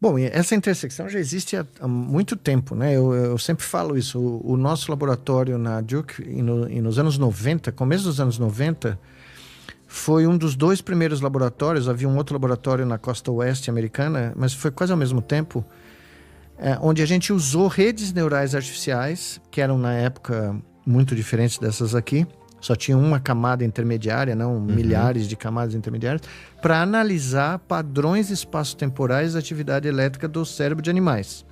Bom, e essa intersecção já existe há muito tempo, né? Eu sempre falo isso. O nosso laboratório na Duke, e nos anos 90, começo dos anos 90, foi um dos 2 primeiros laboratórios. Havia um outro laboratório na costa oeste americana, mas foi quase ao mesmo tempo, onde a gente usou redes neurais artificiais, que eram na época muito diferentes dessas aqui. Só tinha uma camada intermediária, não milhares de camadas intermediárias, para analisar padrões espaço-temporais da atividade elétrica do cérebro de animais.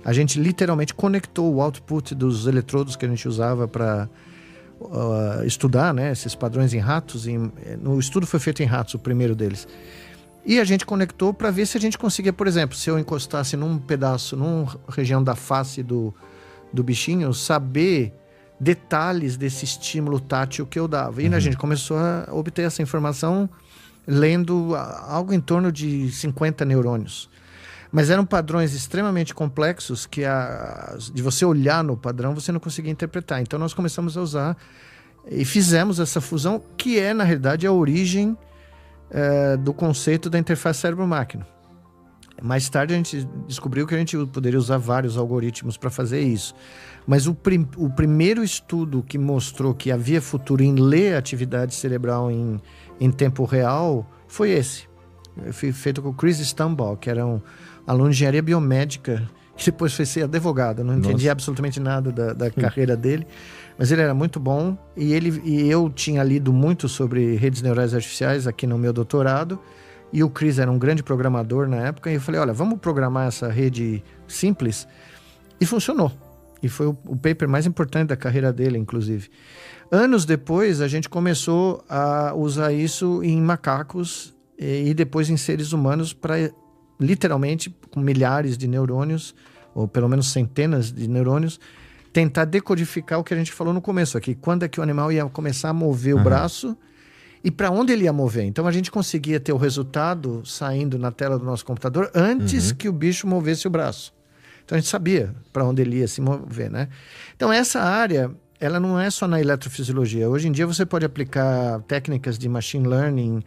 A gente literalmente conectou o output dos eletrodos que a gente usava para estudar, né, esses padrões em ratos. No estudo foi feito em ratos, o primeiro deles. E a gente conectou para ver se a gente conseguia, por exemplo, se eu encostasse num pedaço, numa região da face do bichinho, saber detalhes desse estímulo tátil que eu dava. E a gente começou a obter essa informação lendo algo em torno de 50 neurônios. Mas eram padrões extremamente complexos que de você olhar no padrão você não conseguia interpretar. Então nós começamos a usar e fizemos essa fusão, que é, na realidade, a origem do conceito da interface cérebro-máquina. Mais tarde a gente descobriu que a gente poderia usar vários algoritmos para fazer isso. Mas o primeiro estudo que mostrou que havia futuro em ler atividade cerebral em tempo real foi esse. Foi feito com o Chris Stumbaugh, que era um aluno de engenharia biomédica, que depois foi ser advogado. Eu não entendi absolutamente nada da carreira dele, mas ele era muito bom. E eu tinha lido muito sobre redes neurais artificiais aqui no meu doutorado. E o Chris era um grande programador na época. E eu falei, olha, vamos programar essa rede simples. E funcionou. E foi o paper mais importante da carreira dele, inclusive. Anos depois, a gente começou a usar isso em macacos e depois em seres humanos para, literalmente, com milhares de neurônios, ou pelo menos centenas de neurônios, tentar decodificar o que a gente falou no começo aqui. Quando é que o animal ia começar a mover o braço e para onde ele ia mover. Então a gente conseguia ter o resultado saindo na tela do nosso computador antes que o bicho movesse o braço. Então a gente sabia para onde ele ia se mover, né? Então essa área, ela não é só na eletrofisiologia. Hoje em dia você pode aplicar técnicas de machine learning,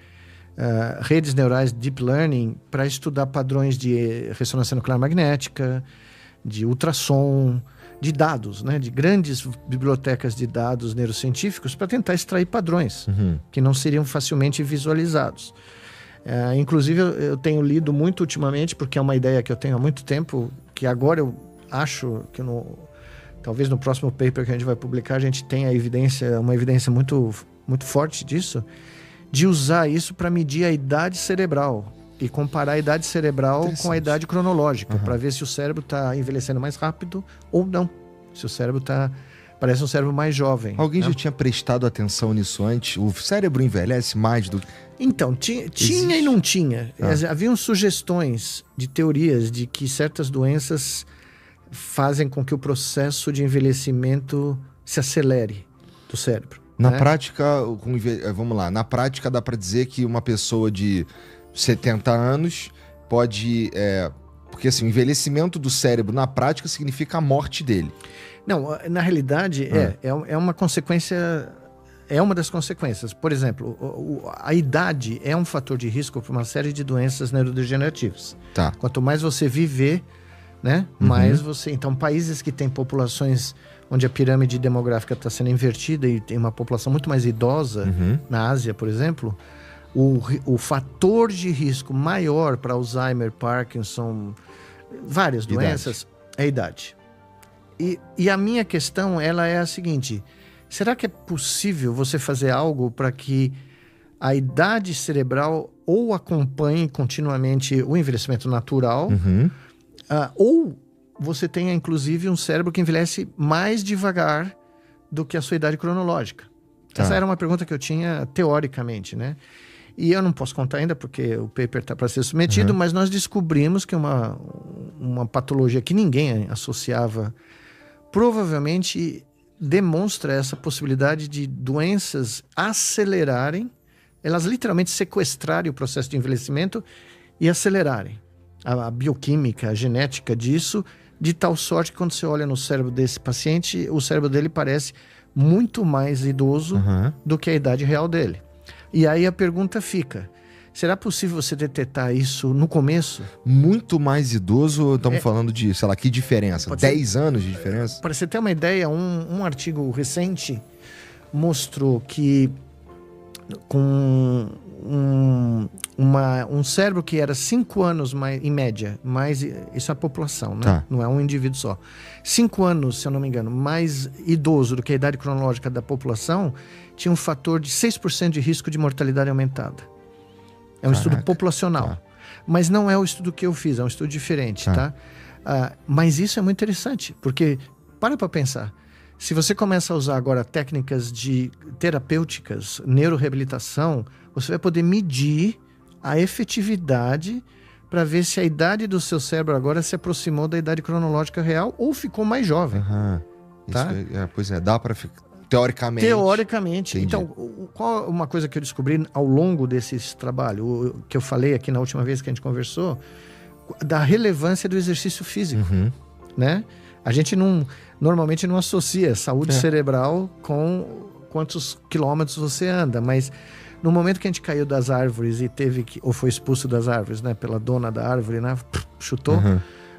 redes neurais deep learning, para estudar padrões de ressonância nuclear magnética, de ultrassom, de dados, né? De grandes bibliotecas de dados neurocientíficos para tentar extrair padrões que não seriam facilmente visualizados. Inclusive, eu tenho lido muito ultimamente, porque é uma ideia que eu tenho há muito tempo, que agora eu acho que talvez no próximo paper que a gente vai publicar, a gente tenha uma evidência muito, muito forte disso, de usar isso para medir a idade cerebral e comparar a idade cerebral com a idade cronológica, para ver se o cérebro está envelhecendo mais rápido ou não. Se o cérebro parece um cérebro mais jovem. Alguém já tinha prestado atenção nisso antes? O cérebro envelhece mais do que... Então, tinha e não tinha. Haviam sugestões de teorias de que certas doenças fazem com que o processo de envelhecimento se acelere do cérebro. Na prática, vamos lá, na prática dá para dizer que uma pessoa de 70 anos pode... porque assim, o envelhecimento do cérebro na prática significa a morte dele. Não, na realidade é uma consequência... É uma das consequências. Por exemplo, a idade é um fator de risco para uma série de doenças neurodegenerativas. Tá. Quanto mais você viver, né, mais você... Então, países que têm populações onde a pirâmide demográfica está sendo invertida e tem uma população muito mais idosa, na Ásia, por exemplo, o fator de risco maior para Alzheimer, Parkinson, várias doenças, é a idade. E a minha questão, ela é a seguinte: será que é possível você fazer algo para que a idade cerebral ou acompanhe continuamente o envelhecimento natural, ou você tenha, inclusive, um cérebro que envelhece mais devagar do que a sua idade cronológica? Essa era uma pergunta que eu tinha teoricamente, né? E eu não posso contar ainda porque o paper está para ser submetido, mas nós descobrimos que uma patologia que ninguém associava provavelmente demonstra essa possibilidade de doenças acelerarem, elas literalmente sequestrarem o processo de envelhecimento e acelerarem a bioquímica, a genética disso, de tal sorte que quando você olha no cérebro desse paciente, o cérebro dele parece muito mais idoso do que a idade real dele. E aí a pergunta fica: Será possível você detectar isso no começo? Muito mais idoso, estamos falando de, sei lá, que diferença? 10 anos de diferença? Para você ter uma ideia, um artigo recente mostrou que com um cérebro que era 5 anos mais, em média, mais, isso é a população, né? Tá. Não é um indivíduo só. 5 anos, se eu não me engano, mais idoso do que a idade cronológica da população, tinha um fator de 6% de risco de mortalidade aumentada. É um estudo populacional. Tá. Mas não é o estudo que eu fiz, é um estudo diferente, tá? Mas isso é muito interessante, porque, para pensar, se você começa a usar agora técnicas de terapêuticas, neuroreabilitação, você vai poder medir a efetividade para ver se a idade do seu cérebro agora se aproximou da idade cronológica real ou ficou mais jovem. Tá? Pois é, dá para ficar... Teoricamente. Teoricamente. Entendi. Então, qual uma coisa que eu descobri ao longo desse trabalho, que eu falei aqui na última vez que a gente conversou, da relevância do exercício físico, né? A gente normalmente não associa saúde cerebral com quantos quilômetros você anda, mas no momento que a gente caiu das árvores e ou foi expulso das árvores, né, pela dona da árvore, né, chutou,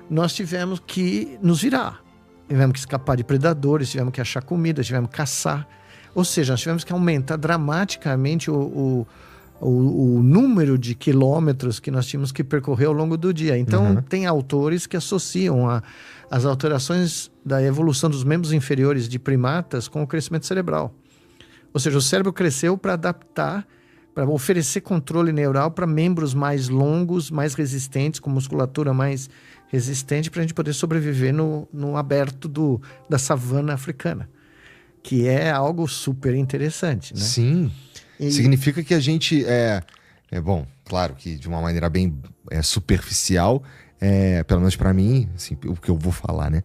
nós tivemos que nos virar. Tivemos que escapar de predadores, tivemos que achar comida, tivemos que caçar. Ou seja, nós tivemos que aumentar dramaticamente o número de quilômetros que nós tínhamos que percorrer ao longo do dia. Então, tem autores que associam as alterações da evolução dos membros inferiores de primatas com o crescimento cerebral. Ou seja, o cérebro cresceu para adaptar, para oferecer controle neural para membros mais longos, mais resistentes, com musculatura mais resistente, para a gente poder sobreviver no aberto da savana africana, que é algo super interessante, né? Sim. Significa que a gente bom, claro que de uma maneira bem superficial, pelo menos para mim, assim, o que eu vou falar, né?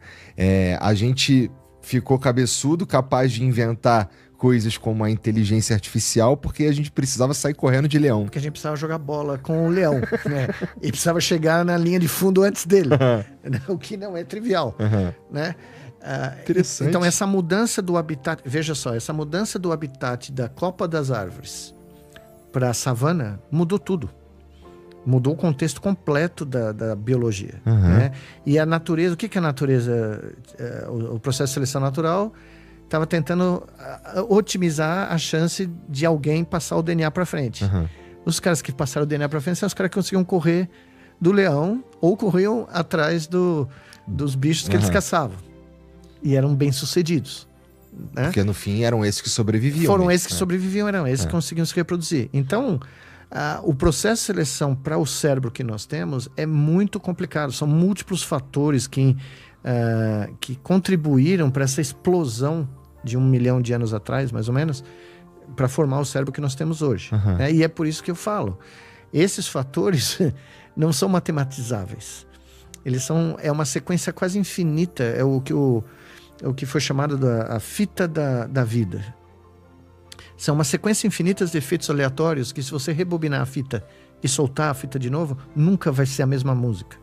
A gente ficou cabeçudo, capaz de inventar coisas como a inteligência artificial, porque a gente precisava sair correndo de leão. Porque a gente precisava jogar bola com o leão, né? E precisava chegar na linha de fundo antes dele, o que não é trivial, né? Interessante. Então, essa mudança do habitat... Veja só, essa mudança do habitat da copa das árvores para a savana mudou tudo. Mudou o contexto completo da biologia, né? E a natureza... O que é a natureza? O processo de seleção natural estava tentando otimizar a chance de alguém passar o DNA para frente. Os caras que passaram o DNA para frente são os caras que conseguiam correr do leão ou corriam atrás dos bichos que eles caçavam. E eram bem-sucedidos. Né? Porque no fim eram esses que sobreviviam. Foram esses que sobreviviam, eram esses que conseguiam se reproduzir. Então, o processo de seleção para o cérebro que nós temos é muito complicado. São múltiplos fatores que contribuíram para essa explosão de 1 milhão de anos atrás, mais ou menos, para formar o cérebro que nós temos hoje. Né? E é por isso que eu falo. Esses fatores não são matematizáveis. É uma sequência quase infinita. É o que foi chamado a fita da vida. São uma sequência infinita de efeitos aleatórios que, se você rebobinar a fita e soltar a fita de novo, nunca vai ser a mesma música.